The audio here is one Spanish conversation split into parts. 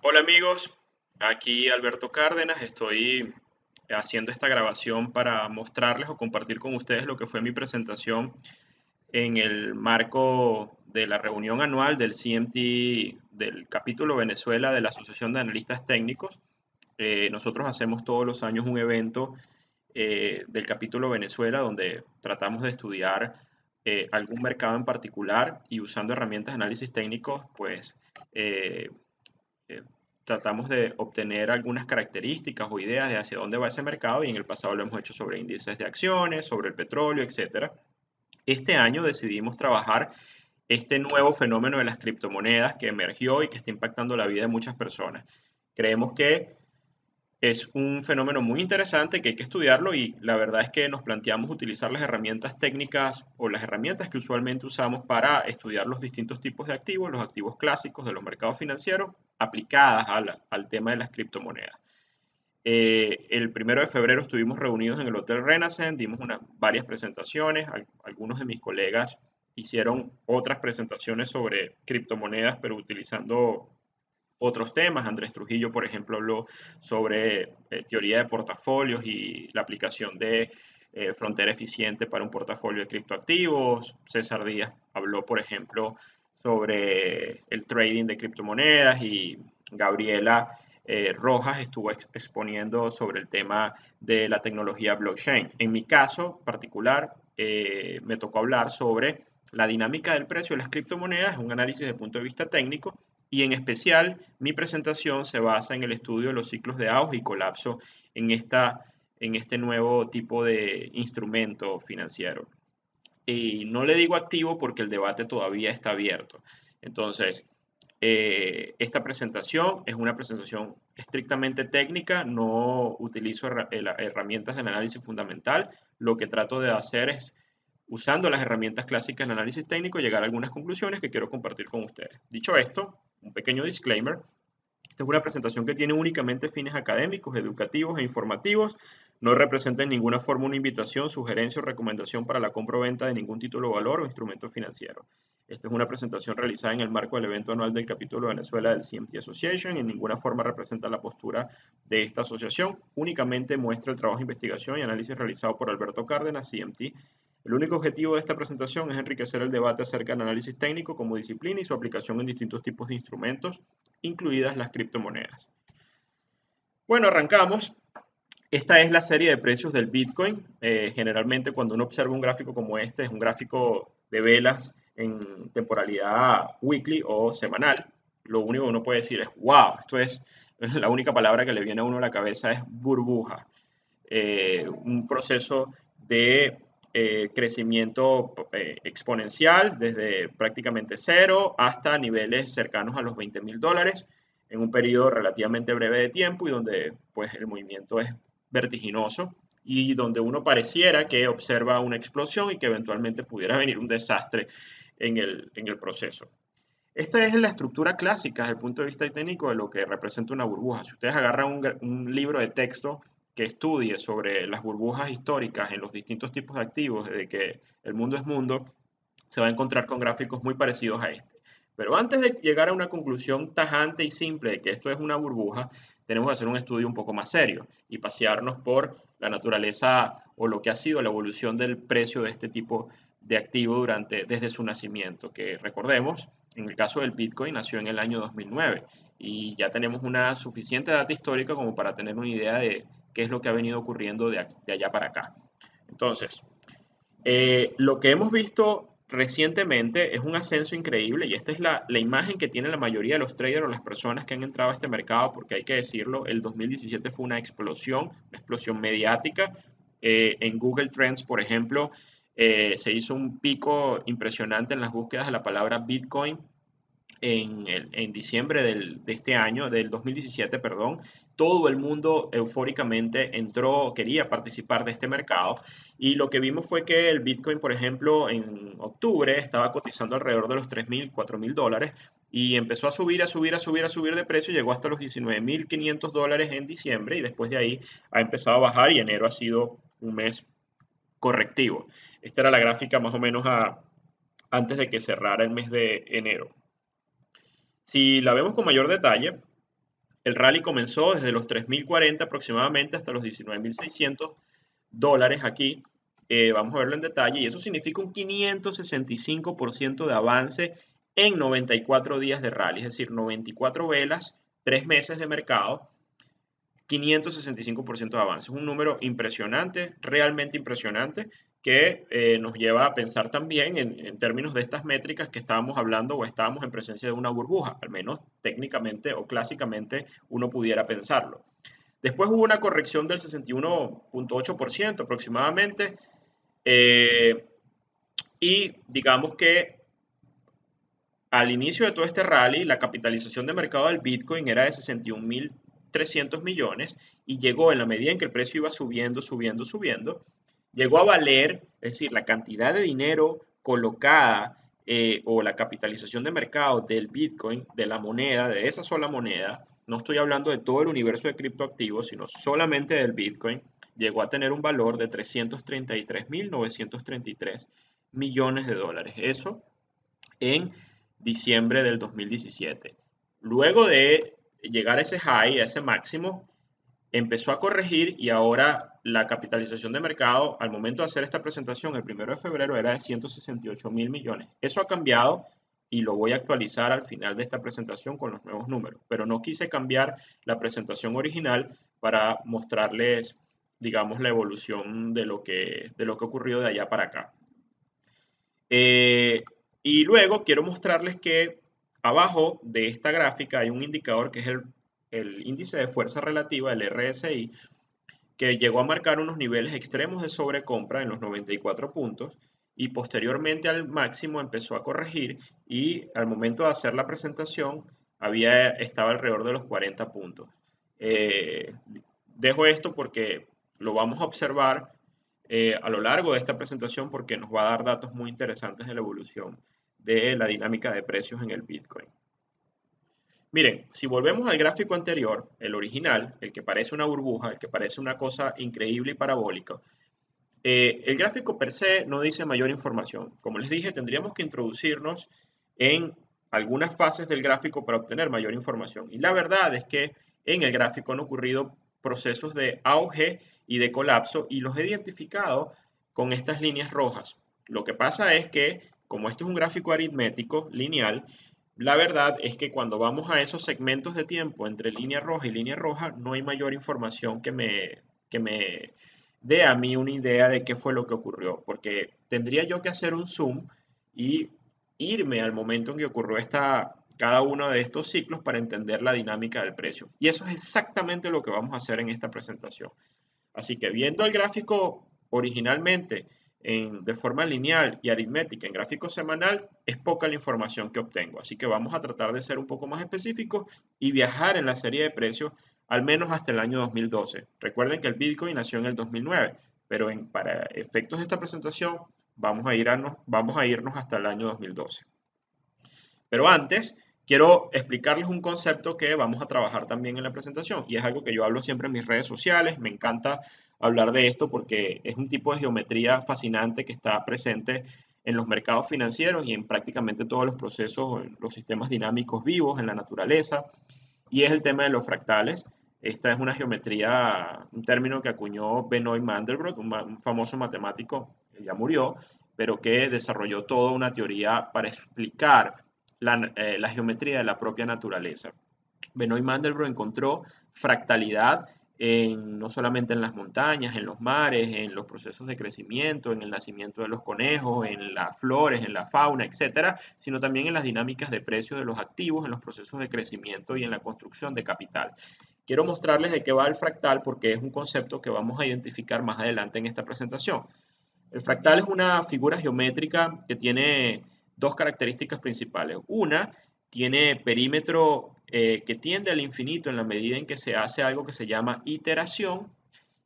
Hola amigos, aquí Alberto Cárdenas, estoy haciendo esta grabación para mostrarles o compartir con ustedes lo que fue mi presentación en el marco de la reunión anual del CMT del capítulo Venezuela de la Asociación de Analistas Técnicos. Nosotros hacemos todos los años un evento del capítulo Venezuela donde tratamos de estudiar algún mercado en particular y usando herramientas de análisis técnicos, pues eh, eh, tratamos de obtener algunas características o ideas de hacia dónde va ese mercado y en el pasado lo hemos hecho sobre índices de acciones, sobre el petróleo, etcétera. Este año decidimos trabajar este nuevo fenómeno de las criptomonedas que emergió y que está impactando la vida de muchas personas. Creemos que es un fenómeno muy interesante que hay que estudiarlo y la verdad es que nos planteamos utilizar las herramientas técnicas o las herramientas que usualmente usamos para estudiar los distintos tipos de activos, los activos clásicos de los mercados financieros, aplicadas al tema de las criptomonedas. El 1 de febrero estuvimos reunidos en el Hotel Renaissance, dimos varias presentaciones, algunos de mis colegas hicieron otras presentaciones sobre criptomonedas, pero utilizando otros temas. Andrés Trujillo, por ejemplo, habló sobre teoría de portafolios y la aplicación de frontera eficiente para un portafolio de criptoactivos. César Díaz habló, por ejemplo, sobre el trading de criptomonedas y Gabriela Rojas estuvo exponiendo sobre el tema de la tecnología blockchain. En mi caso particular, me tocó hablar sobre la dinámica del precio de las criptomonedas, un análisis desde el punto de vista técnico, y en especial mi presentación se basa en el estudio de los ciclos de auge y colapso en este nuevo tipo de instrumento financiero. Y no le digo activo porque el debate todavía está abierto. Entonces, esta presentación es una presentación estrictamente técnica, no utilizo herramientas de análisis fundamental. Lo que trato de hacer es, usando las herramientas clásicas de análisis técnico, llegar a algunas conclusiones que quiero compartir con ustedes. Dicho esto, un pequeño disclaimer. Esta es una presentación que tiene únicamente fines académicos, educativos e informativos. No representa en ninguna forma una invitación, sugerencia o recomendación para la compra o venta de ningún título de valor o instrumento financiero. Esta es una presentación realizada en el marco del evento anual del capítulo de Venezuela del CMT Association y en ninguna forma representa la postura de esta asociación. Únicamente muestra el trabajo de investigación y análisis realizado por Alberto Cárdenas, CMT. El único objetivo de esta presentación es enriquecer el debate acerca del análisis técnico como disciplina y su aplicación en distintos tipos de instrumentos, incluidas las criptomonedas. Bueno, arrancamos. Esta es la serie de precios del Bitcoin. Generalmente cuando uno observa un gráfico como este, es un gráfico de velas en temporalidad weekly o semanal. Lo único que uno puede decir es, wow, esto es, la única palabra que le viene a uno a la cabeza es burbuja. Un proceso de crecimiento exponencial desde prácticamente cero hasta niveles cercanos a los $20.000 en un periodo relativamente breve de tiempo y donde pues el movimiento es vertiginoso y donde uno pareciera que observa una explosión y que eventualmente pudiera venir un desastre en el proceso. Esta es la estructura clásica desde el punto de vista técnico de lo que representa una burbuja. Si ustedes agarran un libro de texto que estudie sobre las burbujas históricas en los distintos tipos de activos, desde que el mundo es mundo, se va a encontrar con gráficos muy parecidos a este. Pero antes de llegar a una conclusión tajante y simple de que esto es una burbuja, tenemos que hacer un estudio un poco más serio y pasearnos por la naturaleza o lo que ha sido la evolución del precio de este tipo de activo desde su nacimiento, que recordemos, en el caso del Bitcoin nació en el año 2009 y ya tenemos una suficiente data histórica como para tener una idea de qué es lo que ha venido ocurriendo de allá para acá. Entonces, lo que hemos visto recientemente es un ascenso increíble y esta es la imagen que tiene la mayoría de los traders o las personas que han entrado a este mercado, porque hay que decirlo, el 2017 fue una explosión mediática. En Google Trends, por ejemplo, se hizo un pico impresionante en las búsquedas de la palabra Bitcoin en diciembre de este año, del 2017, perdón. Todo el mundo eufóricamente entró, quería participar de este mercado y lo que vimos fue que el Bitcoin, por ejemplo, en octubre estaba cotizando alrededor de los 3.000, $4.000 y empezó a subir, a subir, a subir, a subir de precio, llegó hasta los $19.500 en diciembre y después de ahí ha empezado a bajar y enero ha sido un mes correctivo. Esta era la gráfica más o menos antes de que cerrara el mes de enero. Si la vemos con mayor detalle, El rally comenzó desde los 3.040 aproximadamente hasta los 19.600 dólares aquí. Vamos a verlo en detalle y eso significa un 565% de avance en 94 días de rally, es decir, 94 velas, 3 meses de mercado, 565% de avance. Es un número impresionante, realmente impresionante, que nos lleva a pensar también en términos de estas métricas que estábamos hablando o estábamos en presencia de una burbuja, al menos técnicamente o clásicamente uno pudiera pensarlo. Después hubo una corrección del 61.8% aproximadamente y digamos que al inicio de todo este rally, la capitalización de mercado del Bitcoin era de 61.300 millones y llegó en la medida en que el precio iba subiendo, subiendo, subiendo, llegó a valer, es decir, la cantidad de dinero colocada o la capitalización de mercado del Bitcoin, de la moneda, de esa sola moneda, no estoy hablando de todo el universo de criptoactivos, sino solamente del Bitcoin, llegó a tener un valor de 333.933 millones de dólares. Eso en diciembre del 2017. Luego de llegar a ese high, a ese máximo, empezó a corregir y ahora la capitalización de mercado al momento de hacer esta presentación el 1 de febrero era de 168.000 millones. Eso ha cambiado y lo voy a actualizar al final de esta presentación con los nuevos números, pero no quise cambiar la presentación original para mostrarles, digamos, la evolución de lo que ha ocurrido de allá para acá. Y luego quiero mostrarles que abajo de esta gráfica hay un indicador que es el índice de fuerza relativa, el RSI, que llegó a marcar unos niveles extremos de sobrecompra en los 94 puntos y posteriormente al máximo empezó a corregir y al momento de hacer la presentación estaba alrededor de los 40 puntos. Dejo esto porque lo vamos a observar a lo largo de esta presentación porque nos va a dar datos muy interesantes de la evolución de la dinámica de precios en el Bitcoin. Miren, si volvemos al gráfico anterior, el original, el que parece una burbuja, el que parece una cosa increíble y parabólica, el gráfico per se no dice mayor información. Como les dije, tendríamos que introducirnos en algunas fases del gráfico para obtener mayor información. Y la verdad es que en el gráfico han ocurrido procesos de auge y de colapso y los he identificado con estas líneas rojas. Lo que pasa es que, como esto es un gráfico aritmético lineal, la verdad es que cuando vamos a esos segmentos de tiempo entre línea roja y línea roja, no hay mayor información que me dé a mí una idea de qué fue lo que ocurrió, porque tendría yo que hacer un zoom y irme al momento en que ocurrió cada uno de estos ciclos para entender la dinámica del precio. Y eso es exactamente lo que vamos a hacer en esta presentación. Así que viendo el gráfico originalmente de forma lineal y aritmética en gráfico semanal, es poca la información que obtengo. Así que vamos a tratar de ser un poco más específicos y viajar en la serie de precios al menos hasta el año 2012. Recuerden que el Bitcoin nació en el 2009, pero para efectos de esta presentación vamos a irnos hasta el año 2012. Pero antes, quiero explicarles un concepto que vamos a trabajar también en la presentación y es algo que yo hablo siempre en mis redes sociales. Me encanta hablar de esto porque es un tipo de geometría fascinante que está presente en los mercados financieros y en prácticamente todos los procesos, en los sistemas dinámicos vivos, en la naturaleza, y es el tema de los fractales. Esta es una geometría, un término que acuñó Benoit Mandelbrot, un famoso matemático, que ya murió, pero que desarrolló toda una teoría para explicar la geometría de la propia naturaleza. Benoit Mandelbrot encontró fractalidad no solamente en las montañas, en los mares, en los procesos de crecimiento, en el nacimiento de los conejos, en las flores, en la fauna, etcétera, sino también en las dinámicas de precios de los activos, en los procesos de crecimiento y en la construcción de capital. Quiero mostrarles de qué va el fractal porque es un concepto que vamos a identificar más adelante en esta presentación. El fractal es una figura geométrica que tiene dos características principales. Una, tiene perímetro que tiende al infinito en la medida en que se hace algo que se llama iteración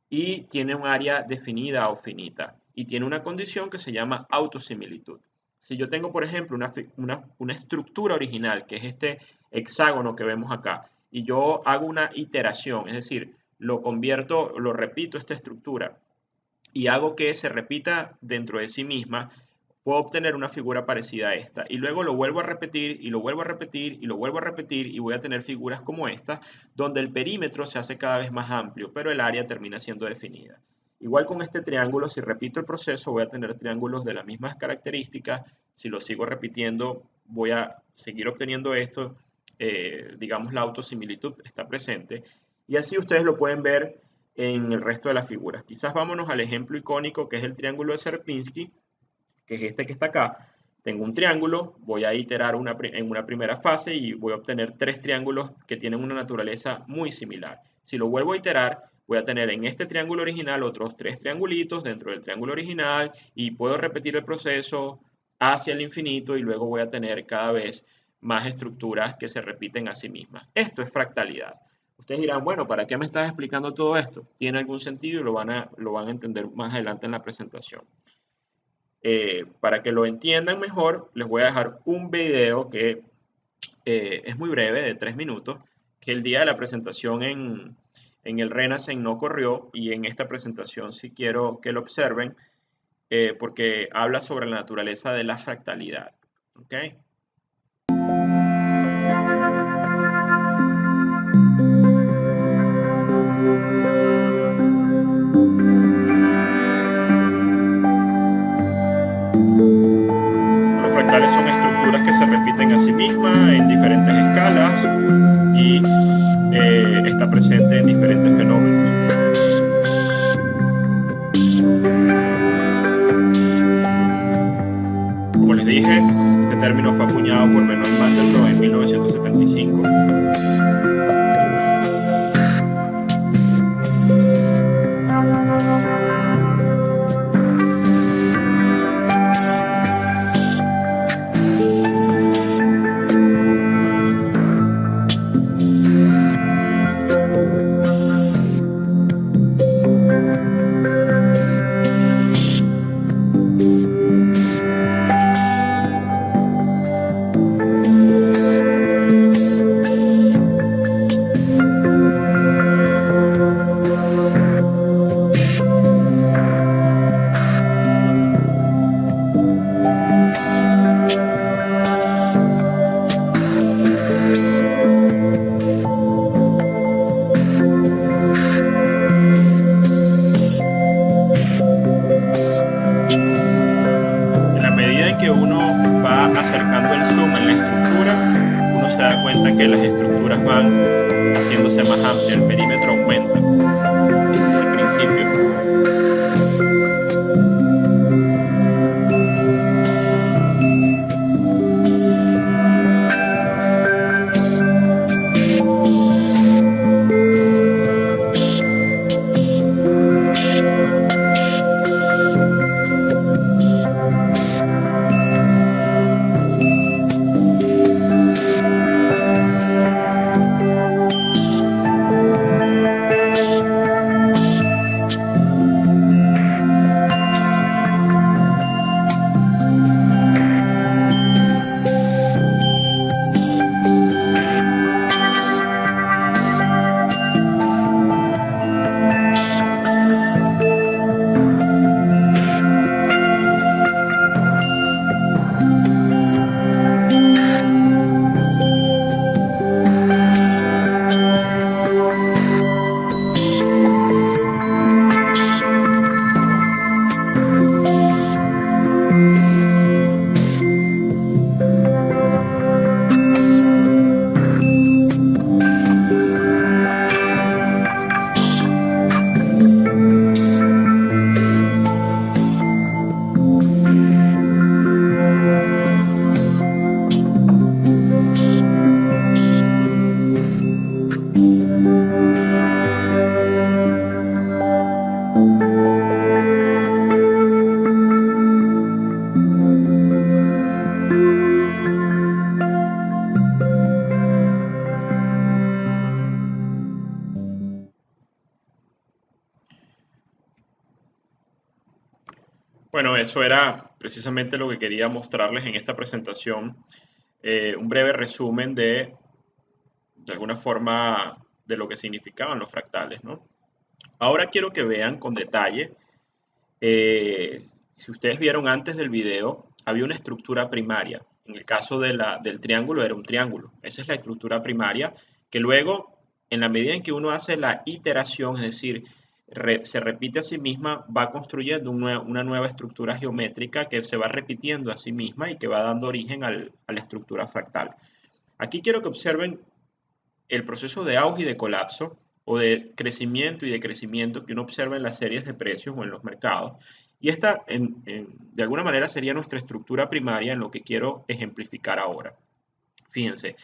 y tiene un área definida o finita y tiene una condición que se llama autosimilitud. Si yo tengo, por ejemplo, una estructura original, que es este hexágono que vemos acá, y yo hago una iteración, es decir, lo repito esta estructura y hago que se repita dentro de sí misma, puedo obtener una figura parecida a esta. Y luego lo vuelvo a repetir y lo vuelvo a repetir y lo vuelvo a repetir y voy a tener figuras como esta, donde el perímetro se hace cada vez más amplio, pero el área termina siendo definida. Igual con este triángulo, si repito el proceso, voy a tener triángulos de las mismas características. Si lo sigo repitiendo, voy a seguir obteniendo esto. Digamos, la autosimilitud está presente. Y así ustedes lo pueden ver en el resto de las figuras. Quizás vámonos al ejemplo icónico que es el triángulo de Sierpinski, que es este que está acá. Tengo un triángulo, voy a iterar en una primera fase y voy a obtener tres triángulos que tienen una naturaleza muy similar. Si lo vuelvo a iterar, voy a tener en este triángulo original otros tres triangulitos dentro del triángulo original y puedo repetir el proceso hacia el infinito y luego voy a tener cada vez más estructuras que se repiten a sí mismas. Esto es fractalidad. Ustedes dirán, bueno, ¿para qué me estás explicando todo esto? ¿Tiene algún sentido? Y lo van a entender más adelante en la presentación. Para que lo entiendan mejor, les voy a dejar un video que es muy breve, de 3 minutos, que el día de la presentación en el Renaissance no corrió y en esta presentación sí quiero que lo observen porque habla sobre la naturaleza de la fractalidad. ¿Ok? Los fractales son estructuras que se repiten a sí mismas en diferentes escalas y está presente en diferentes fenómenos. Como les dije, este término fue acuñado por Benoit Mandelbrot en 1975. Acercando el zoom en la estructura, uno se da cuenta que las estructuras van haciéndose más amplias, el perímetro aumenta. Ese es el principio. Bueno, eso era precisamente lo que quería mostrarles en esta presentación. Un breve resumen de alguna forma, de lo que significaban los fractales, ¿no? Ahora quiero que vean con detalle, si ustedes vieron antes del video, había una estructura primaria. En el caso del triángulo era un triángulo. Esa es la estructura primaria que luego, en la medida en que uno hace la iteración, es decir, se repite a sí misma, va construyendo una nueva estructura geométrica que se va repitiendo a sí misma y que va dando origen a la estructura fractal. Aquí quiero que observen el proceso de auge y de colapso o de crecimiento y decrecimiento que uno observa en las series de precios o en los mercados. Y esta, de alguna manera, sería nuestra estructura primaria en lo que quiero ejemplificar ahora. Fíjense,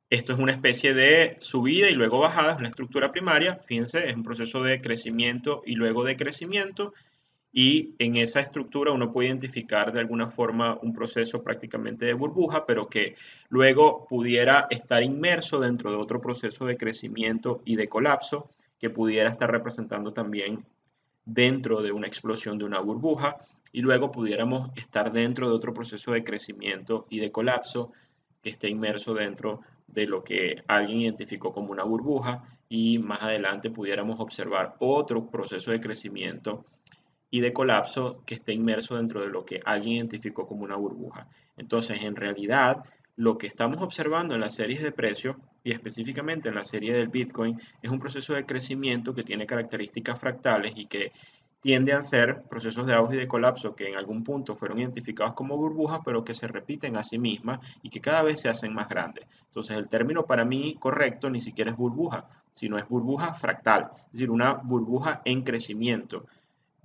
esto es una especie de subida y luego bajada, es una estructura primaria. Fíjense, es un proceso de crecimiento y luego de crecimiento. Y en esa estructura uno puede identificar de alguna forma un proceso prácticamente de burbuja, pero que luego pudiera estar inmerso dentro de otro proceso de crecimiento y de colapso, que pudiera estar representando también dentro de una explosión de una burbuja, y luego pudiéramos estar dentro de otro proceso de crecimiento y de colapso que esté inmerso dentro de lo que alguien identificó como una burbuja, y más adelante pudiéramos observar otro proceso de crecimiento y de colapso que esté inmerso dentro de lo que alguien identificó como una burbuja. Entonces, en realidad, lo que estamos observando en las series de precios y específicamente en la serie del Bitcoin es un proceso de crecimiento que tiene características fractales y que tiende a ser procesos de auge y de colapso que en algún punto fueron identificados como burbujas, pero que se repiten a sí mismas y que cada vez se hacen más grandes. Entonces, el término para mí correcto ni siquiera es burbuja, sino es burbuja fractal, es decir, una burbuja en crecimiento.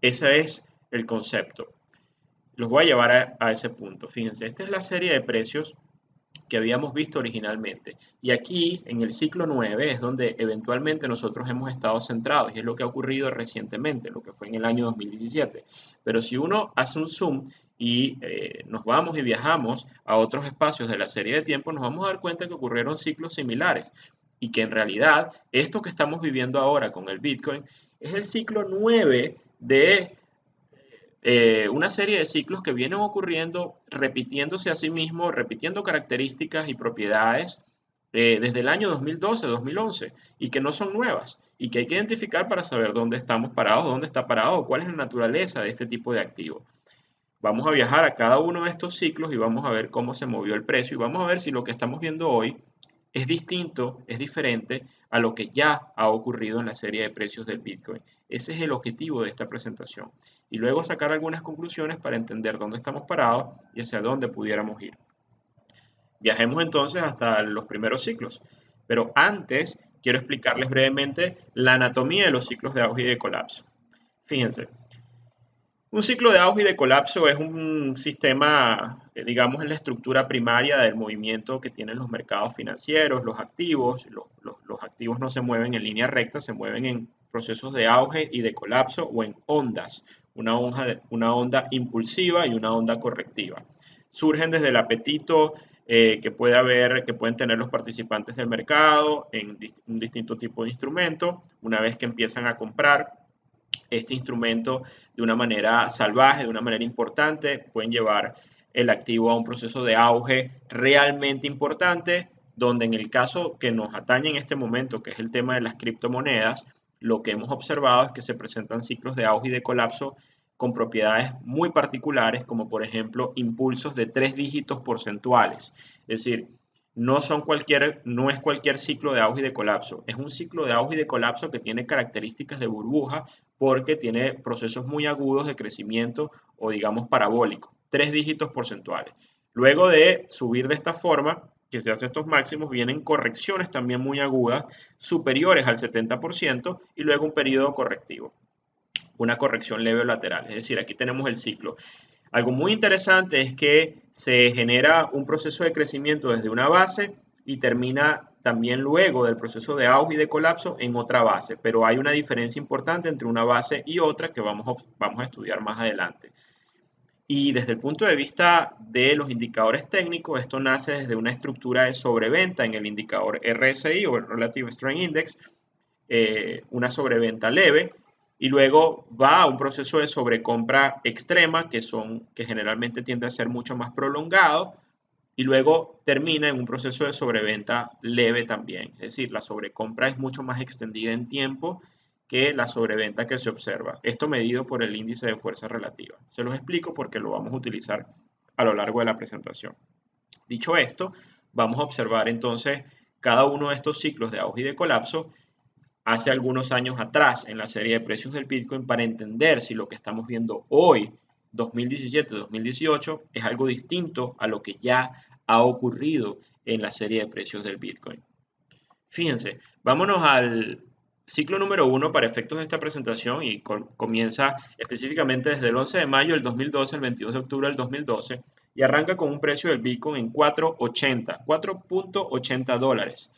Ese es el concepto. Los voy a llevar a ese punto. Fíjense, esta es la serie de precios que habíamos visto originalmente. Y aquí, en el ciclo 9, es donde eventualmente nosotros hemos estado centrados y es lo que ha ocurrido recientemente, lo que fue en el año 2017. Pero si uno hace un zoom y nos vamos y viajamos a otros espacios de la serie de tiempo, nos vamos a dar cuenta que ocurrieron ciclos similares y que en realidad esto que estamos viviendo ahora con el Bitcoin es el ciclo 9 de una serie de ciclos que vienen ocurriendo, repitiéndose a sí mismos, repitiendo características y propiedades desde el año 2012, 2011, y que no son nuevas, y que hay que identificar para saber dónde estamos parados, dónde está parado, cuál es la naturaleza de este tipo de activo. Vamos a viajar a cada uno de estos ciclos y vamos a ver cómo se movió el precio y vamos a ver si lo que estamos viendo hoy es distinto, es diferente a lo que ya ha ocurrido en la serie de precios del Bitcoin. Ese es el objetivo de esta presentación. Y luego sacar algunas conclusiones para entender dónde estamos parados y hacia dónde pudiéramos ir. Viajemos entonces hasta los primeros ciclos. Pero antes quiero explicarles brevemente la anatomía de los ciclos de auge y de colapso. Fíjense, un ciclo de auge y de colapso es un sistema, digamos, en la estructura primaria del movimiento que tienen los mercados financieros, los activos. Los activos no se mueven en línea recta, se mueven en procesos de auge y de colapso o en ondas, una onda impulsiva y una onda correctiva. Surgen desde el apetito que pueden tener los participantes del mercado en un distinto tipo de instrumento. Una vez que empiezan a comprar este instrumento de una manera salvaje, de una manera importante, pueden llevar el activo a un proceso de auge realmente importante, donde en el caso que nos atañe en este momento, que es el tema de las criptomonedas, lo que hemos observado es que se presentan ciclos de auge y de colapso con propiedades muy particulares, como por ejemplo impulsos de 3 dígitos porcentuales. Es decir, no es cualquier ciclo de auge y de colapso, es un ciclo de auge y de colapso que tiene características de burbuja porque tiene procesos muy agudos de crecimiento o digamos parabólico, 3 dígitos porcentuales. Luego de subir de esta forma, que se hace estos máximos, vienen correcciones también muy agudas, superiores al 70% y luego un periodo correctivo, una corrección leve o lateral. Es decir, aquí tenemos el ciclo. Algo muy interesante es que se genera un proceso de crecimiento desde una base y termina también luego del proceso de auge y de colapso en otra base, pero hay una diferencia importante entre una base y otra que vamos a estudiar más adelante. Y desde el punto de vista de los indicadores técnicos, esto nace desde una estructura de sobreventa en el indicador RSI o el Relative Strength Index, una sobreventa leve y luego va a un proceso de sobrecompra extrema que generalmente tiende a ser mucho más prolongado y luego termina en un proceso de sobreventa leve también. Es decir, la sobrecompra es mucho más extendida en tiempo que la sobreventa que se observa. Esto medido por el índice de fuerza relativa. Se los explico porque lo vamos a utilizar a lo largo de la presentación. Dicho esto, vamos a observar entonces cada uno de estos ciclos de auge y de colapso hace algunos años atrás en la serie de precios del Bitcoin para entender si lo que estamos viendo hoy, 2017-2018, es algo distinto a lo que ya ha ocurrido en la serie de precios del Bitcoin. Fíjense, vámonos al ciclo número 1 para efectos de esta presentación y comienza específicamente desde el 11 de mayo del 2012 al 22 de octubre del 2012 y arranca con un precio del Bitcoin en 4.80 dólares.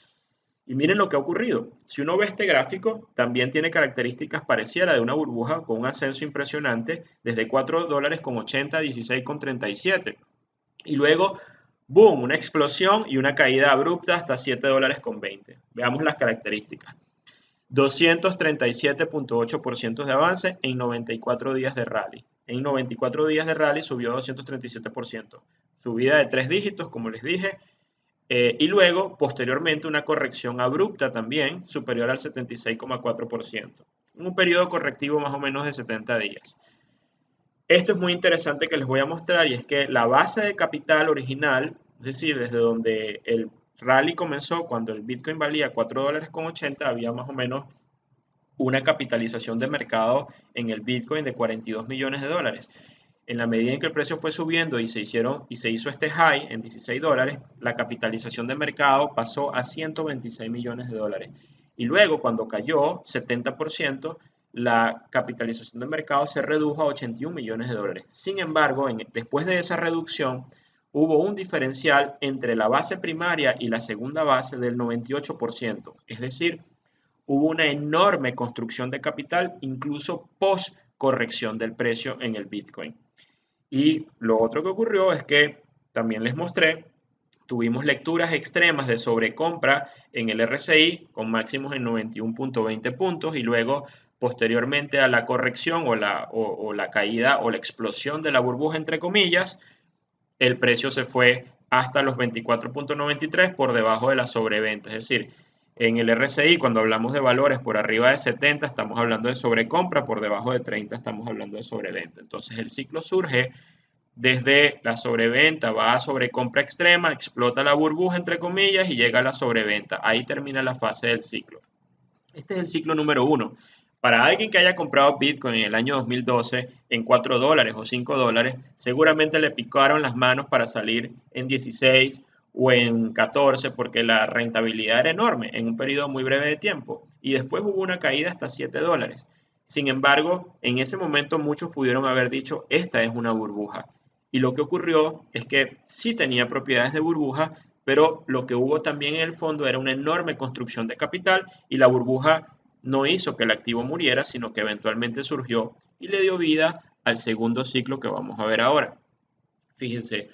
Y miren lo que ha ocurrido. Si uno ve este gráfico, también tiene características parecidas a la de una burbuja con un ascenso impresionante desde 4 dólares con 80 a 16 con 37. Y luego, boom, una explosión y una caída abrupta hasta 7 dólares con 20. Veamos las características. 237.8% de avance en 94 días de rally. En 94 días de rally subió 237%. Subida de 3 dígitos, como les dije, y luego, posteriormente, una corrección abrupta también, superior al 76,4%, en un periodo correctivo más o menos de 70 días. Esto es muy interesante que les voy a mostrar y es que la base de capital original, es decir, desde donde el rally comenzó, cuando el Bitcoin valía 4 dólares con 80, había más o menos una capitalización de mercado en el Bitcoin de 42 millones de dólares. En la medida en que el precio fue subiendo y se hizo este high en 16 dólares, la capitalización de mercado pasó a 126 millones de dólares. Y luego, cuando cayó 70%, la capitalización de mercado se redujo a 81 millones de dólares. Sin embargo, después de esa reducción, hubo un diferencial entre la base primaria y la segunda base del 98%. Es decir, hubo una enorme construcción de capital, incluso post corrección del precio en el Bitcoin. Y lo otro que ocurrió es que también les mostré, tuvimos lecturas extremas de sobrecompra en el RSI con máximos en 91.20 puntos y luego posteriormente a la corrección o la caída o la explosión de la burbuja entre comillas, el precio se fue hasta los 24.93 por debajo de la sobreventa. Es decir, en el RSI cuando hablamos de valores por arriba de 70 estamos hablando de sobrecompra, por debajo de 30 estamos hablando de sobreventa. Entonces el ciclo surge desde la sobreventa, va a sobrecompra extrema, explota la burbuja entre comillas y llega a la sobreventa. Ahí termina la fase del ciclo. Este es el ciclo número 1. Para alguien que haya comprado Bitcoin en el año 2012 en 4 dólares o 5 dólares, seguramente le picaron las manos para salir en 16 o en 14 porque la rentabilidad era enorme en un periodo muy breve de tiempo. Y después hubo una caída hasta 7 dólares. Sin embargo, en ese momento muchos pudieron haber dicho, esta es una burbuja. Y lo que ocurrió es que sí tenía propiedades de burbuja, pero lo que hubo también en el fondo era una enorme construcción de capital y la burbuja no hizo que el activo muriera, sino que eventualmente surgió y le dio vida al segundo ciclo que vamos a ver ahora. Fíjense,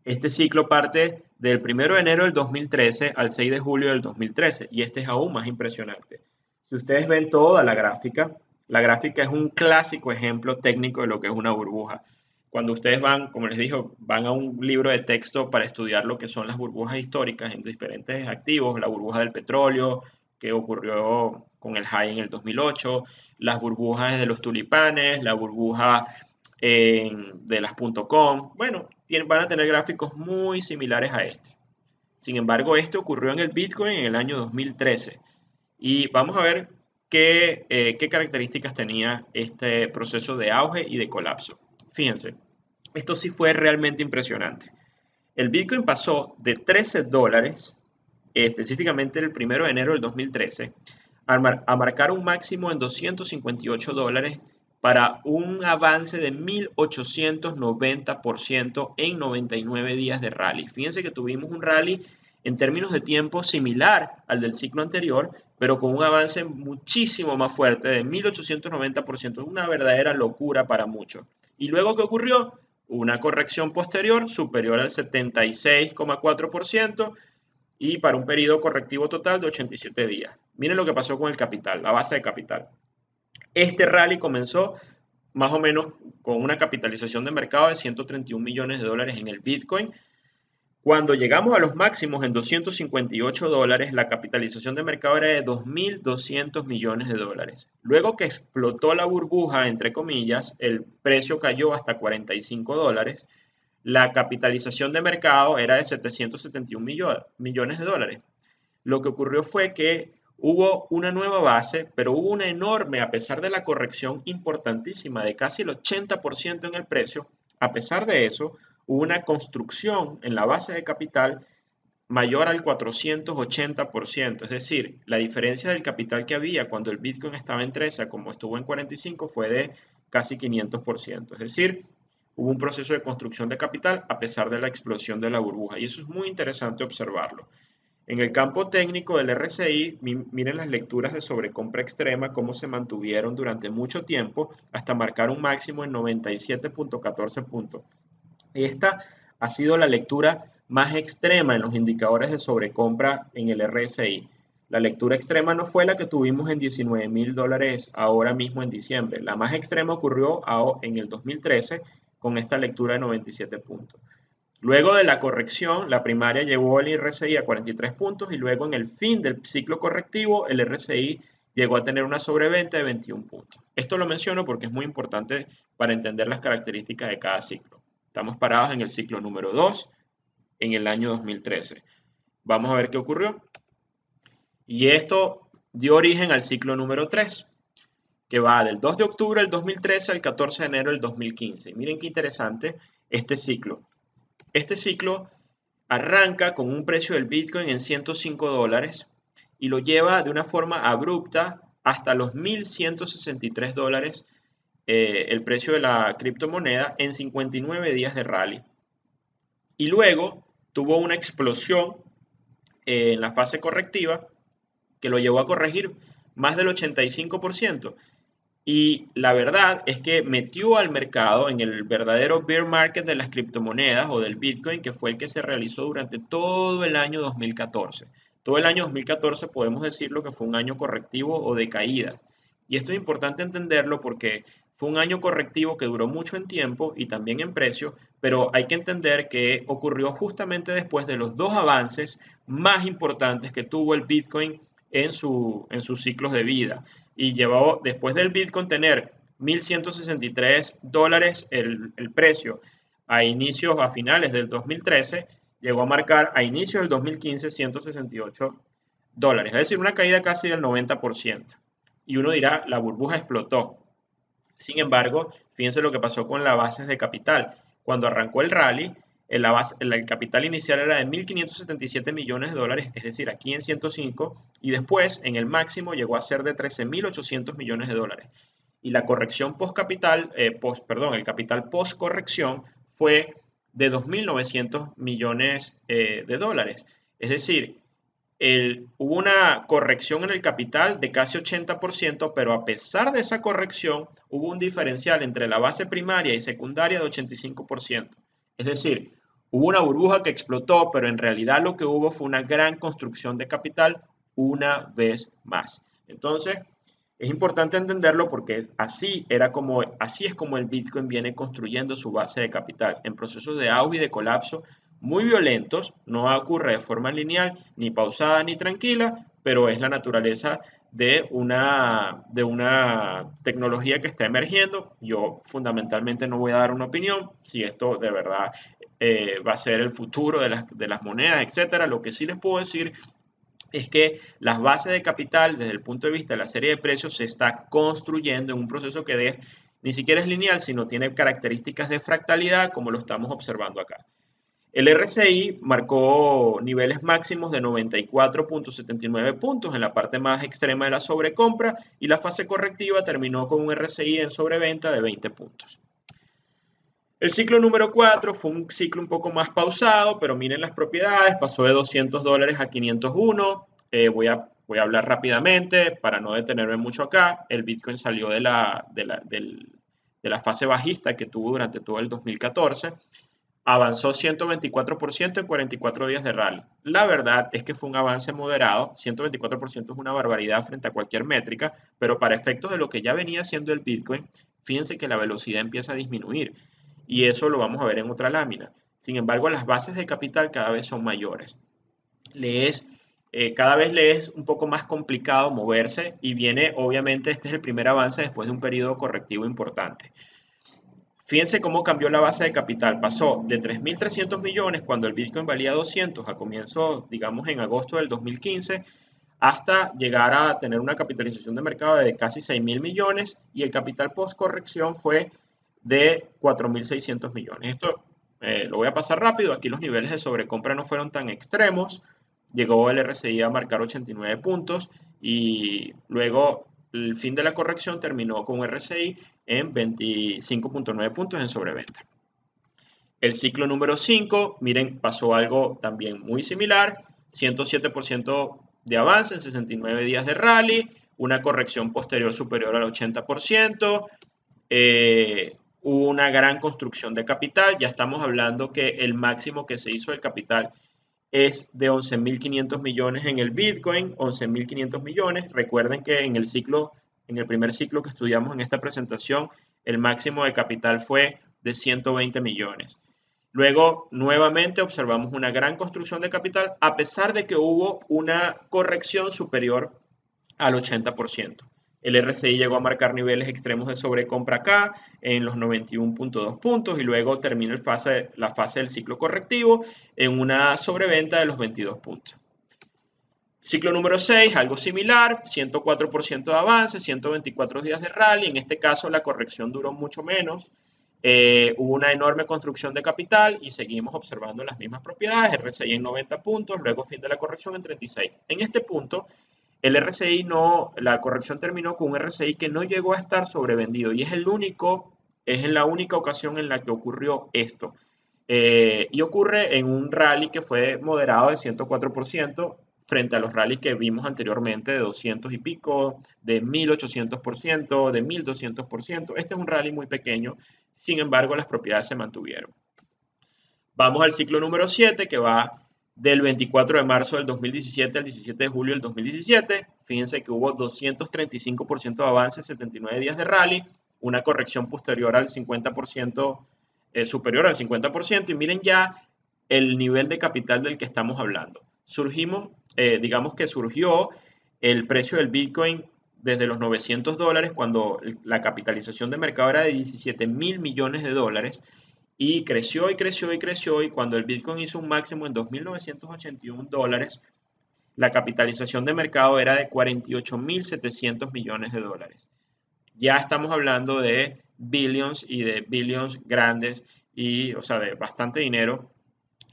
este ciclo parte del 1 de enero del 2013 al 6 de julio del 2013 y este es aún más impresionante. Si ustedes ven toda la gráfica es un clásico ejemplo técnico de lo que es una burbuja. Cuando ustedes van, como les dije, van a un libro de texto para estudiar lo que son las burbujas históricas en diferentes activos, la burbuja del petróleo, que ocurrió con el high en el 2008, las burbujas de los tulipanes, la burbuja de las .com, bueno, van a tener gráficos muy similares a este. Sin embargo, este ocurrió en el Bitcoin en el año 2013 y vamos a ver qué características tenía este proceso de auge y de colapso. Fíjense, esto sí fue realmente impresionante. El Bitcoin pasó de 13 dólares, específicamente el 1 de enero del 2013, a marcar un máximo en 258 dólares para un avance de 1890% en 99 días de rally. Fíjense que tuvimos un rally en términos de tiempo similar al del ciclo anterior, pero con un avance muchísimo más fuerte de 1890%. Una verdadera locura para muchos. ¿Y luego qué ocurrió? Una corrección posterior superior al 76,4% y para un periodo correctivo total de 87 días. Miren lo que pasó con el capital, la base de capital. Este rally comenzó más o menos con una capitalización de mercado de 131 millones de dólares en el Bitcoin. Cuando llegamos a los máximos en 258 dólares, la capitalización de mercado era de 2.200 millones de dólares. Luego que explotó la burbuja, entre comillas, el precio cayó hasta 45 dólares. la capitalización de mercado era de 771 millones de dólares. Lo que ocurrió fue que hubo una nueva base, pero hubo una enorme, a pesar de la corrección importantísima de casi el 80% en el precio, a pesar de eso, hubo una construcción en la base de capital mayor al 480%. Es decir, la diferencia del capital que había cuando el Bitcoin estaba en 13 a como estuvo en 45 fue de casi 500%. Es decir, hubo un proceso de construcción de capital a pesar de la explosión de la burbuja. Y eso es muy interesante observarlo. En el campo técnico del RSI, miren las lecturas de sobrecompra extrema, cómo se mantuvieron durante mucho tiempo hasta marcar un máximo en 97.14 puntos. Esta ha sido la lectura más extrema en los indicadores de sobrecompra en el RSI. La lectura extrema no fue la que tuvimos en 19.000 dólares ahora mismo en diciembre. La más extrema ocurrió en el 2013 con esta lectura de 97 puntos. Luego de la corrección, la primaria llevó el RSI a 43 puntos y luego en el fin del ciclo correctivo, el RSI llegó a tener una sobreventa de 21 puntos. Esto lo menciono porque es muy importante para entender las características de cada ciclo. Estamos parados en el ciclo número 2 en el año 2013. Vamos a ver qué ocurrió. Y esto dio origen al ciclo número 3, que va del 2 de octubre del 2013 al 14 de enero del 2015. Miren qué interesante este ciclo. Este ciclo arranca con un precio del Bitcoin en 105 dólares y lo lleva de una forma abrupta hasta los 1.163 dólares el precio de la criptomoneda en 59 días de rally. Y luego tuvo una explosión en la fase correctiva que lo llevó a corregir más del 85%. Y la verdad es que metió al mercado en el verdadero bear market de las criptomonedas o del Bitcoin, que fue el que se realizó durante todo el año 2014. Todo el año 2014 podemos decirlo que fue un año correctivo o de caídas. Y esto es importante entenderlo porque fue un año correctivo que duró mucho en tiempo y también en precio, pero hay que entender que ocurrió justamente después de los dos avances más importantes que tuvo el Bitcoin en sus ciclos de vida. Y llevó, después del Bitcoin tener 1.163 dólares el precio a finales del 2013, llegó a marcar a inicios del 2015 168 dólares, es decir, una caída casi del 90%. Y uno dirá, la burbuja explotó. Sin embargo, fíjense lo que pasó con las bases de capital. Cuando arrancó el rally, el capital inicial era de 1.577 millones de dólares, es decir, aquí en 105, y después en el máximo llegó a ser de 13.800 millones de dólares. Y la corrección post-capital, el capital post-corrección fue de 2.900 millones de dólares. Es decir, hubo una corrección en el capital de casi 80%, pero a pesar de esa corrección, hubo un diferencial entre la base primaria y secundaria de 85%. Es decir, hubo una burbuja que explotó, pero en realidad lo que hubo fue una gran construcción de capital una vez más. Entonces, es importante entenderlo porque así es como el Bitcoin viene construyendo su base de capital, en procesos de auge y de colapso muy violentos. No ocurre de forma lineal, ni pausada, ni tranquila, pero es la naturaleza de una tecnología que está emergiendo. Yo fundamentalmente no voy a dar una opinión si esto de verdad va a ser el futuro de las monedas, etcétera. Lo que sí les puedo decir es que las bases de capital, desde el punto de vista de la serie de precios, se está construyendo en un proceso que ni siquiera es lineal, sino tiene características de fractalidad, como lo estamos observando acá. El RSI marcó niveles máximos de 94.79 puntos en la parte más extrema de la sobrecompra y la fase correctiva terminó con un RSI en sobreventa de 20 puntos. El ciclo número 4 fue un ciclo un poco más pausado, pero miren las propiedades, pasó de 200 dólares a 501. Voy a hablar rápidamente para no detenerme mucho acá. El Bitcoin salió de la fase bajista que tuvo durante todo el 2014. Avanzó 124% en 44 días de rally. La verdad es que fue un avance moderado. 124% es una barbaridad frente a cualquier métrica, pero para efectos de lo que ya venía haciendo el Bitcoin, fíjense que la velocidad empieza a disminuir. Y eso lo vamos a ver en otra lámina. Sin embargo, las bases de capital cada vez son mayores. Cada vez le es un poco más complicado moverse y viene, obviamente, este es el primer avance después de un periodo correctivo importante. Fíjense cómo cambió la base de capital. Pasó de 3.300 millones cuando el Bitcoin valía 200 a comienzo, digamos, en agosto del 2015, hasta llegar a tener una capitalización de mercado de casi 6.000 millones y el capital post corrección fue de 4.600 millones. Esto lo voy a pasar rápido. Aquí los niveles de sobrecompra no fueron tan extremos. Llegó el RSI a marcar 89 puntos y luego el fin de la corrección terminó con un RSI en 25.9 puntos en sobreventa. El ciclo número 5, miren, pasó algo también muy similar, 107% de avance en 69 días de rally, una corrección posterior superior al 80%, hubo una gran construcción de capital, ya estamos hablando que el máximo que se hizo del capital es de 11.500 millones en el Bitcoin, 11.500 millones. Recuerden que en el ciclo, en el primer ciclo que estudiamos en esta presentación, el máximo de capital fue de 120 millones. Luego, nuevamente observamos una gran construcción de capital, a pesar de que hubo una corrección superior al 80%. El RSI llegó a marcar niveles extremos de sobrecompra acá en los 91.2 puntos y luego termina la fase del ciclo correctivo en una sobreventa de los 22 puntos. Ciclo número 6, algo similar, 104% de avance, 124 días de rally. En este caso la corrección duró mucho menos. Hubo una enorme construcción de capital y seguimos observando las mismas propiedades, RSI en 90 puntos, luego fin de la corrección en 36. En este punto, el RSI no, la corrección terminó con un RSI que no llegó a estar sobrevendido y es la única ocasión en la que ocurrió esto. Y ocurre en un rally que fue moderado de 104% frente a los rallies que vimos anteriormente de 200 y pico, de 1.800%, de 1.200%. Este es un rally muy pequeño, sin embargo las propiedades se mantuvieron. Vamos al ciclo número 7 que va del 24 de marzo del 2017 al 17 de julio del 2017. Fíjense que hubo 235% de avance, 79 días de rally, una corrección posterior al 50%, superior al 50%, y miren ya el nivel de capital del que estamos hablando. Digamos que surgió el precio del Bitcoin desde los $900 cuando la capitalización de mercado era de 17.000 millones de dólares y creció y creció y creció y cuando el Bitcoin hizo un máximo en 2.981 dólares, la capitalización de mercado era de 48.700 millones de dólares. Ya estamos hablando de billions y de billions grandes y, o sea, de bastante dinero.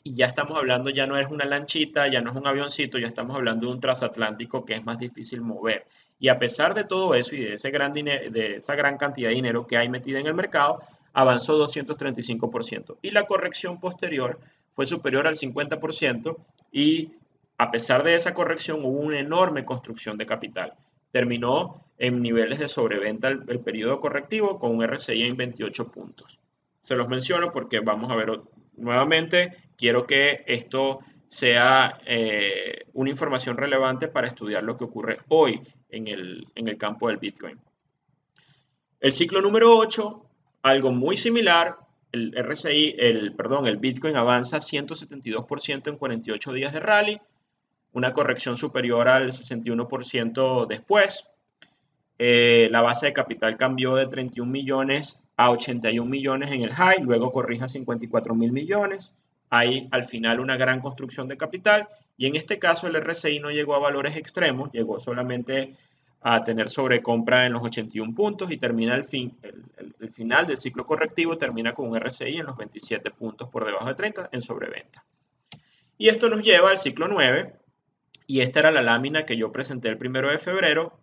Y ya estamos hablando, ya no es una lanchita, ya no es un avioncito, ya estamos hablando de un transatlántico que es más difícil mover. Y a pesar de todo eso y de esa gran cantidad de dinero que hay metida en el mercado, avanzó 235%. Y la corrección posterior fue superior al 50% y a pesar de esa corrección hubo una enorme construcción de capital. Terminó en niveles de sobreventa el periodo correctivo con un RSI en 28 puntos. Se los menciono porque vamos a ver nuevamente, quiero que esto sea una información relevante para estudiar lo que ocurre hoy en el campo del Bitcoin. El ciclo número 8, algo muy similar, el Bitcoin avanza 172% en 48 días de rally, una corrección superior al 61% después. La base de capital cambió de 31 millones a 81 millones en el high, luego corrige a 54 mil millones. Hay al final una gran construcción de capital y en este caso el RSI no llegó a valores extremos, llegó solamente a tener sobrecompra en los 81 puntos y termina el final del ciclo correctivo termina con un RSI en los 27 puntos por debajo de 30 en sobreventa. Y esto nos lleva al ciclo 9 y esta era la lámina que yo presenté el 1 de febrero,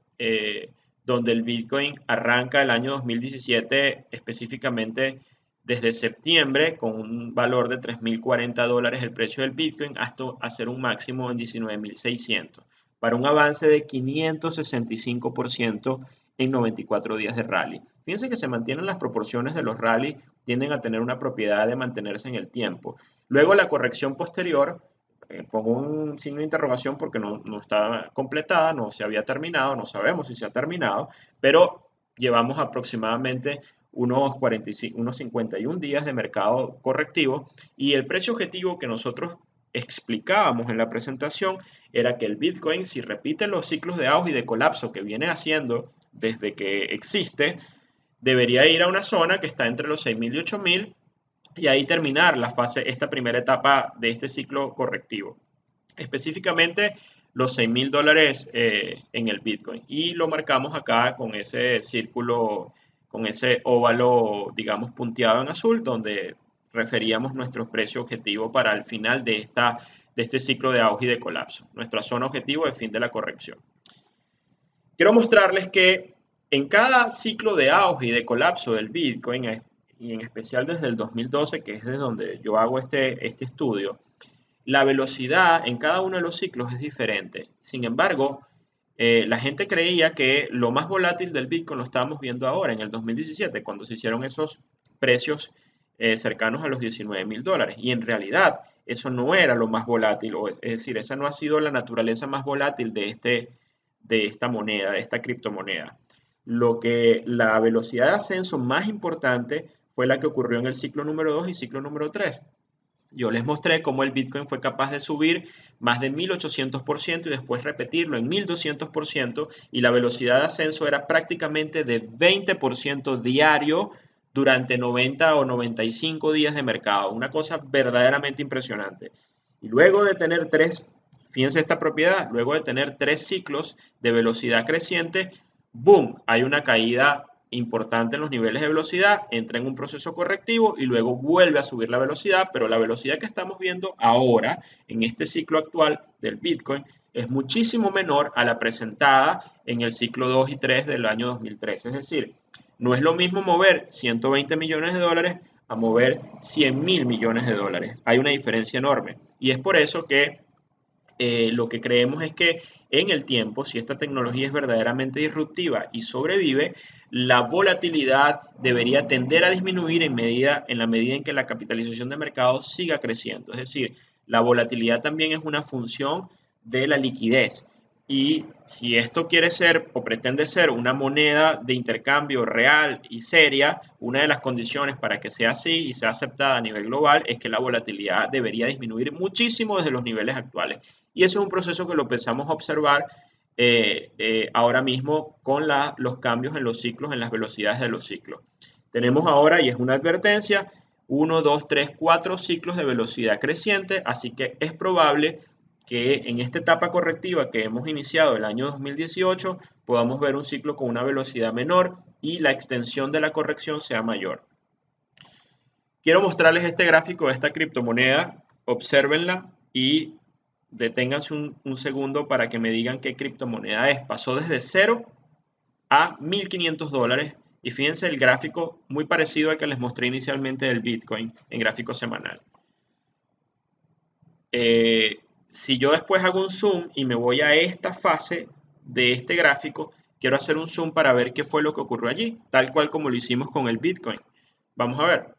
donde el Bitcoin arranca el año 2017 específicamente desde septiembre con un valor de 3.040 dólares el precio del Bitcoin hasta hacer un máximo en 19.600 para un avance de 565% en 94 días de rally. Fíjense que se mantienen las proporciones de los rally, tienden a tener una propiedad de mantenerse en el tiempo. Luego la corrección posterior, pongo un signo de interrogación porque no está completada, no se había terminado, no sabemos si se ha terminado, pero llevamos aproximadamente unos 51 días de mercado correctivo y el precio objetivo que nosotros explicábamos en la presentación era que el Bitcoin, si repite los ciclos de auge y de colapso que viene haciendo desde que existe, debería ir a una zona que está entre los 6.000 y 8.000 y ahí terminar esta primera etapa de este ciclo correctivo. Específicamente los 6.000 dólares en el Bitcoin. Y lo marcamos acá con ese círculo, con ese óvalo, digamos, punteado en azul, donde referíamos nuestro precio objetivo para el final de este ciclo de auge y de colapso. Nuestra zona objetivo de fin de la corrección. Quiero mostrarles que en cada ciclo de auge y de colapso del Bitcoin, y en especial desde el 2012, que es desde donde yo hago este estudio, la velocidad en cada uno de los ciclos es diferente. Sin embargo, la gente creía que lo más volátil del Bitcoin lo estábamos viendo ahora, en el 2017, cuando se hicieron esos precios cercanos a los 19.000 dólares. Y en realidad, eso no era lo más volátil, es decir, esa no ha sido la naturaleza más volátil de esta moneda, de esta criptomoneda. La velocidad de ascenso más importante fue la que ocurrió en el ciclo número 2 y ciclo número 3. Yo les mostré cómo el Bitcoin fue capaz de subir más de 1.800% y después repetirlo en 1.200% y la velocidad de ascenso era prácticamente de 20% diario durante 90 o 95 días de mercado. Una cosa verdaderamente impresionante. Y luego de tener fíjense esta propiedad, luego de tener 3 ciclos de velocidad creciente, ¡boom! Hay una caída importante en los niveles de velocidad, entra en un proceso correctivo y luego vuelve a subir la velocidad, pero la velocidad que estamos viendo ahora en este ciclo actual del Bitcoin es muchísimo menor a la presentada en el ciclo 2 y 3 del año 2013. Es decir, no es lo mismo mover 120 millones de dólares a mover 100.000 millones de dólares. Hay una diferencia enorme y es por eso que lo que creemos es que en el tiempo, si esta tecnología es verdaderamente disruptiva y sobrevive, la volatilidad debería tender a disminuir en la medida en que la capitalización de mercado siga creciendo. Es decir, la volatilidad también es una función de la liquidez. Y si esto quiere ser o pretende ser una moneda de intercambio real y seria, una de las condiciones para que sea así y sea aceptada a nivel global es que la volatilidad debería disminuir muchísimo desde los niveles actuales. Y eso es un proceso que lo empezamos a observar ahora mismo con los cambios en los ciclos, en las velocidades de los ciclos. Tenemos ahora, y es una advertencia, 1, 2, 3, 4 ciclos de velocidad creciente, así que es probable que en esta etapa correctiva que hemos iniciado el año 2018 podamos ver un ciclo con una velocidad menor y la extensión de la corrección sea mayor. Quiero mostrarles este gráfico de esta criptomoneda, obsérvenla y deténganse un segundo para que me digan qué criptomoneda es. Pasó desde 0 a 1.500 dólares y fíjense el gráfico muy parecido al que les mostré inicialmente del Bitcoin en gráfico semanal. Si yo después hago un zoom y me voy a esta fase de este gráfico, quiero hacer un zoom para ver qué fue lo que ocurrió allí, tal cual como lo hicimos con el Bitcoin. Vamos a ver.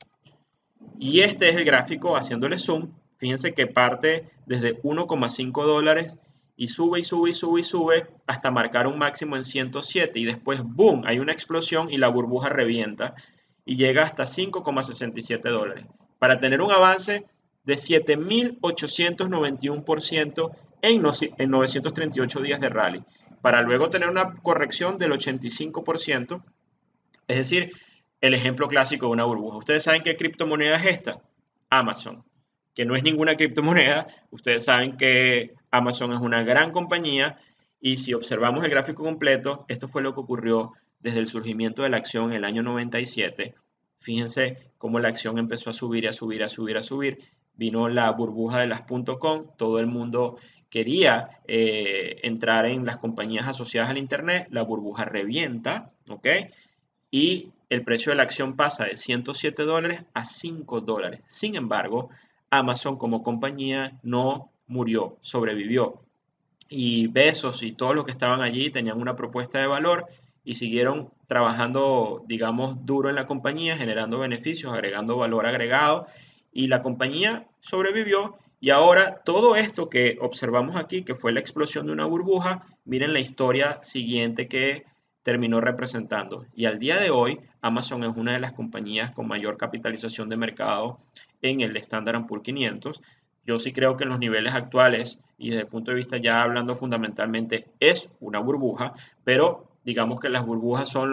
Y este es el gráfico haciéndole zoom. Fíjense que parte desde 1,5 dólares y sube y sube y sube y sube hasta marcar un máximo en 107 y después, boom, hay una explosión y la burbuja revienta y llega hasta 5,67 dólares para tener un avance de 7.891% en 938 días de rally, para luego tener una corrección del 85%, es decir, el ejemplo clásico de una burbuja. ¿Ustedes saben qué criptomoneda es esta? Amazon, que no es ninguna criptomoneda. Ustedes saben que Amazon es una gran compañía y si observamos el gráfico completo, esto fue lo que ocurrió desde el surgimiento de la acción en el año 97. Fíjense cómo la acción empezó a subir, a subir, a subir, a subir. Vino la burbuja de las .com, todo el mundo quería entrar en las compañías asociadas al Internet, la burbuja revienta, ¿ok? Y el precio de la acción pasa de 107 dólares a 5 dólares. Sin embargo, Amazon como compañía no murió, sobrevivió. Y Bezos y todos los que estaban allí tenían una propuesta de valor y siguieron trabajando, digamos, duro en la compañía, generando beneficios, agregando valor agregado. Y la compañía sobrevivió. Y ahora todo esto que observamos aquí, que fue la explosión de una burbuja, miren la historia siguiente que terminó representando. Y al día de hoy, Amazon es una de las compañías con mayor capitalización de mercado en el Standard & Poor's 500. Yo sí creo que en los niveles actuales y desde el punto de vista ya hablando fundamentalmente es una burbuja, pero digamos que las burbujas son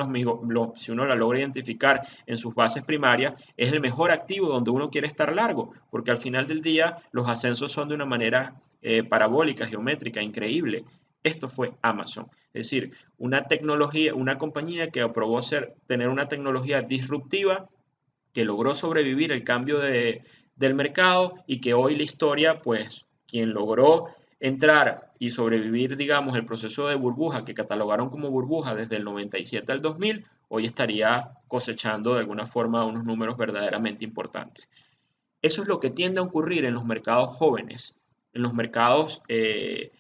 si uno la logra identificar en sus bases primarias, es el mejor activo donde uno quiere estar largo, porque al final del día los ascensos son de una manera parabólica, geométrica, increíble. Esto fue Amazon, es decir, una tecnología, una compañía que aprobó tener una tecnología disruptiva que logró sobrevivir el cambio del mercado y que hoy la historia, pues quien logró entrar y sobrevivir, digamos, el proceso de burbuja que catalogaron como burbuja desde el 97 al 2000, hoy estaría cosechando de alguna forma unos números verdaderamente importantes. Eso es lo que tiende a ocurrir en los mercados jóvenes, en los mercados que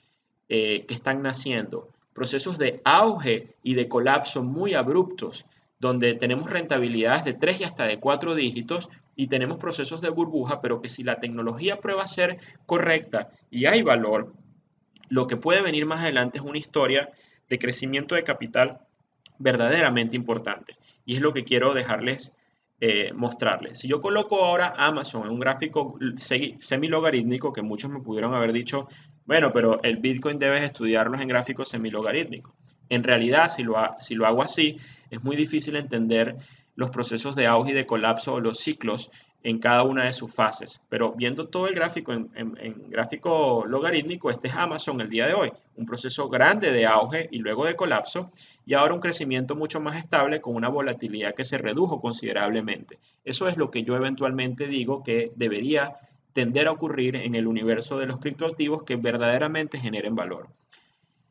están naciendo. Procesos de auge y de colapso muy abruptos, donde tenemos rentabilidades de 3 y hasta de 4 dígitos y tenemos procesos de burbuja, pero que si la tecnología prueba a ser correcta y hay valor, lo que puede venir más adelante es una historia de crecimiento de capital verdaderamente importante. Y es lo que quiero dejarles mostrarles. Si yo coloco ahora Amazon en un gráfico semilogarítmico, que muchos me pudieron haber dicho, bueno, pero el Bitcoin debes estudiarlos en gráficos semilogarítmicos. En realidad, si lo hago así, es muy difícil entender los procesos de auge y de colapso o los ciclos en cada una de sus fases. Pero viendo todo el gráfico en gráfico logarítmico, este es Amazon el día de hoy, un proceso grande de auge y luego de colapso, y ahora un crecimiento mucho más estable con una volatilidad que se redujo considerablemente. Eso es lo que yo eventualmente digo que debería tender a ocurrir en el universo de los criptoactivos que verdaderamente generen valor.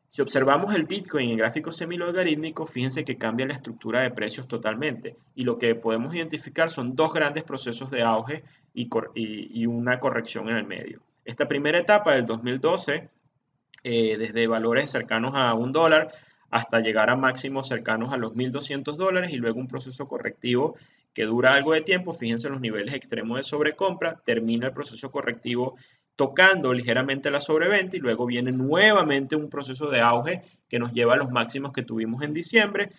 Si observamos el Bitcoin en gráfico semilogarítmico, fíjense que cambia la estructura de precios totalmente y lo que podemos identificar son dos grandes procesos de auge y una corrección en el medio. Esta primera etapa del 2012, desde valores cercanos a $1 hasta llegar a máximos cercanos a los $1.200 y luego un proceso correctivo que dura algo de tiempo, fíjense en los niveles extremos de sobrecompra, termina el proceso correctivo tocando ligeramente la sobreventa y luego viene nuevamente un proceso de auge que nos lleva a los máximos que tuvimos en diciembre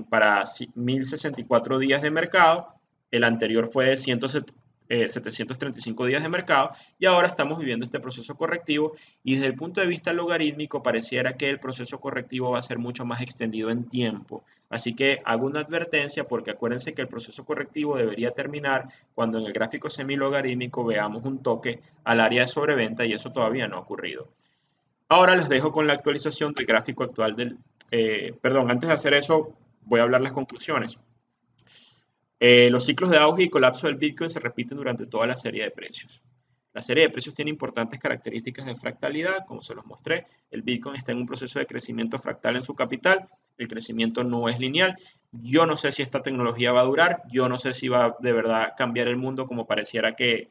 para 1064 días de mercado. El anterior fue de 735 días de mercado y ahora estamos viviendo este proceso correctivo y desde el punto de vista logarítmico pareciera que el proceso correctivo va a ser mucho más extendido en tiempo. Así que hago una advertencia porque acuérdense que el proceso correctivo debería terminar cuando en el gráfico semilogarítmico veamos un toque al área de sobreventa y eso todavía no ha ocurrido. Ahora les dejo con la actualización del gráfico actual perdón, antes de hacer eso voy a hablar las conclusiones. Los ciclos de auge y colapso del Bitcoin se repiten durante toda la serie de precios. La serie de precios tiene importantes características de fractalidad, como se los mostré. El Bitcoin está en un proceso de crecimiento fractal en su capital. El crecimiento no es lineal. Yo no sé si esta tecnología va a durar. Yo no sé si va de verdad a cambiar el mundo como pareciera que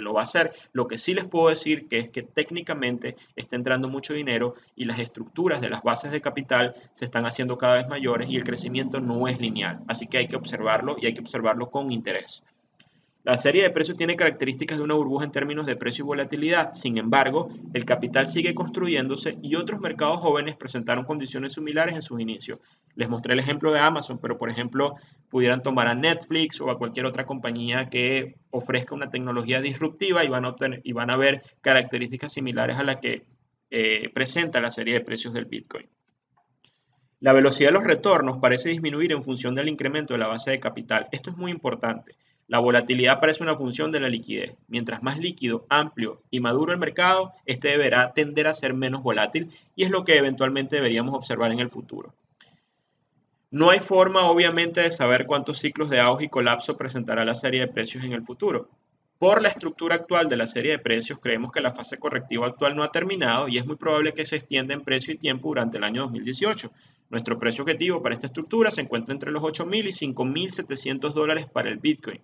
lo va a hacer. Lo que sí les puedo decir que es que técnicamente está entrando mucho dinero y las estructuras de las bases de capital se están haciendo cada vez mayores y el crecimiento no es lineal. Así que hay que observarlo y hay que observarlo con interés. La serie de precios tiene características de una burbuja en términos de precio y volatilidad. Sin embargo, el capital sigue construyéndose y otros mercados jóvenes presentaron condiciones similares en sus inicios. Les mostré el ejemplo de Amazon, pero por ejemplo, pudieran tomar a Netflix o a cualquier otra compañía que ofrezca una tecnología disruptiva y van a ver características similares a la que presenta la serie de precios del Bitcoin. La velocidad de los retornos parece disminuir en función del incremento de la base de capital. Esto es muy importante. La volatilidad parece una función de la liquidez. Mientras más líquido, amplio y maduro el mercado, este deberá tender a ser menos volátil y es lo que eventualmente deberíamos observar en el futuro. No hay forma, obviamente, de saber cuántos ciclos de auge y colapso presentará la serie de precios en el futuro. Por la estructura actual de la serie de precios, creemos que la fase correctiva actual no ha terminado y es muy probable que se extienda en precio y tiempo durante el año 2018. Nuestro precio objetivo para esta estructura se encuentra entre los $8.000 y $5.700 para el Bitcoin,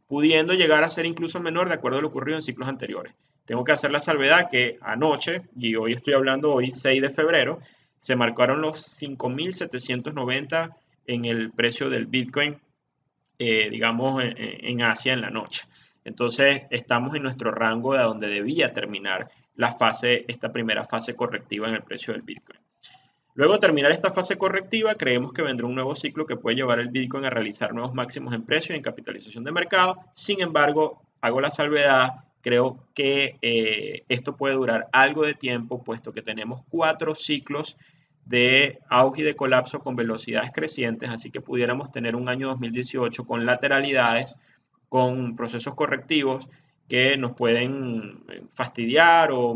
pudiendo llegar a ser incluso menor de acuerdo a lo ocurrido en ciclos anteriores. Tengo que hacer la salvedad que anoche, y hoy estoy hablando hoy 6 de febrero, se marcaron los 5.790 en el precio del Bitcoin, digamos, en Asia en la noche. Entonces, estamos en nuestro rango de donde debía terminar esta primera fase correctiva en el precio del Bitcoin. Luego de terminar esta fase correctiva, creemos que vendrá un nuevo ciclo que puede llevar el Bitcoin a realizar nuevos máximos en precio y en capitalización de mercado. Sin embargo, hago la salvedad, creo que esto puede durar algo de tiempo, puesto que tenemos 4 ciclos de auge y de colapso con velocidades crecientes, así que pudiéramos tener un año 2018 con lateralidades, con procesos correctivos que nos pueden fastidiar o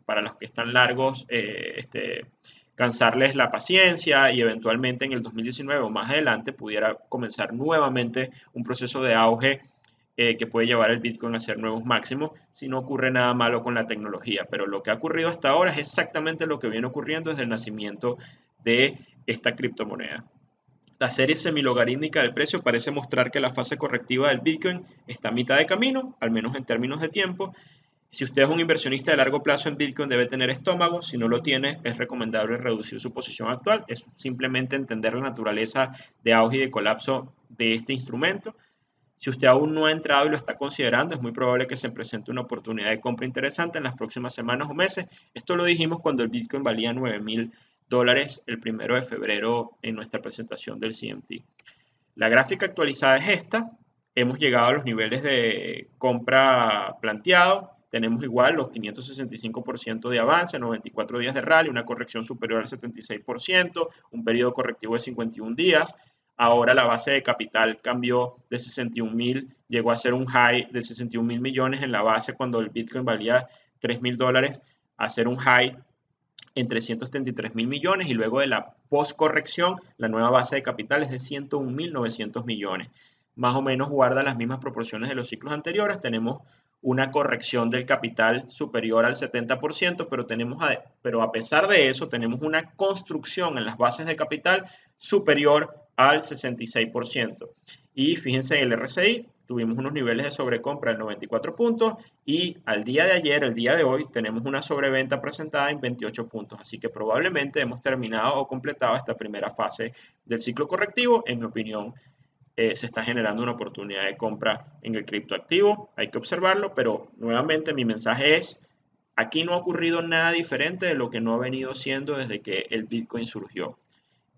para los que están largos, cansarles la paciencia y eventualmente en el 2019 o más adelante pudiera comenzar nuevamente un proceso de auge que puede llevar el Bitcoin a hacer nuevos máximos si no ocurre nada malo con la tecnología. Pero lo que ha ocurrido hasta ahora es exactamente lo que viene ocurriendo desde el nacimiento de esta criptomoneda. La serie semilogarítmica del precio parece mostrar que la fase correctiva del Bitcoin está a mitad de camino, al menos en términos de tiempo. Si usted es un inversionista de largo plazo en Bitcoin, debe tener estómago. Si no lo tiene, es recomendable reducir su posición actual. Es simplemente entender la naturaleza de auge y de colapso de este instrumento. Si usted aún no ha entrado y lo está considerando, es muy probable que se presente una oportunidad de compra interesante en las próximas semanas o meses. Esto lo dijimos cuando el Bitcoin valía $9,000 el 1 de febrero en nuestra presentación del CMT. La gráfica actualizada es esta. Hemos llegado a los niveles de compra planteados. Tenemos igual los 565% de avance, 94 días de rally, una corrección superior al 76%, un periodo correctivo de 51 días. Ahora la base de capital cambió de 61,000, llegó a ser un high de 61,000 millones en la base cuando el Bitcoin valía $3,000, a ser un high en 333,000 millones y luego de la postcorrección, la nueva base de capital es de 101,900 millones. Más o menos guarda las mismas proporciones de los ciclos anteriores. Tenemos una corrección del capital superior al 70%, pero a pesar de eso tenemos una construcción en las bases de capital superior al 66%. Y fíjense, el RSI, tuvimos unos niveles de sobrecompra de 94 puntos y al día de ayer, el día de hoy, tenemos una sobreventa presentada en 28 puntos. Así que probablemente hemos terminado o completado esta primera fase del ciclo correctivo. En mi opinión, se está generando una oportunidad de compra en el criptoactivo. Hay que observarlo, pero nuevamente mi mensaje es, aquí no ha ocurrido nada diferente de lo que no ha venido siendo desde que el Bitcoin surgió.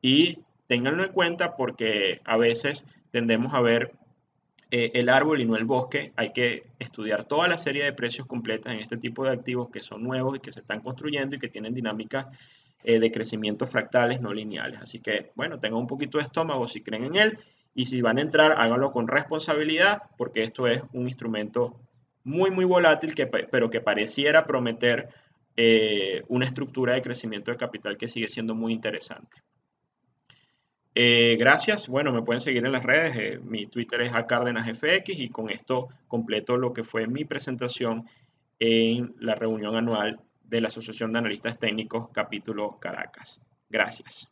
Y ténganlo en cuenta porque a veces tendemos a ver el árbol y no el bosque. Hay que estudiar toda la serie de precios completas en este tipo de activos que son nuevos y que se están construyendo y que tienen dinámicas de crecimiento fractales no lineales. Así que, bueno, tengan un poquito de estómago si creen en él y si van a entrar, háganlo con responsabilidad porque esto es un instrumento muy, muy volátil, pero que pareciera prometer una estructura de crecimiento de capital que sigue siendo muy interesante. Gracias. Bueno, me pueden seguir en las redes. Mi Twitter es @cárdenasfx y con esto completo lo que fue mi presentación en la reunión anual de la Asociación de Analistas Técnicos, capítulo Caracas. Gracias.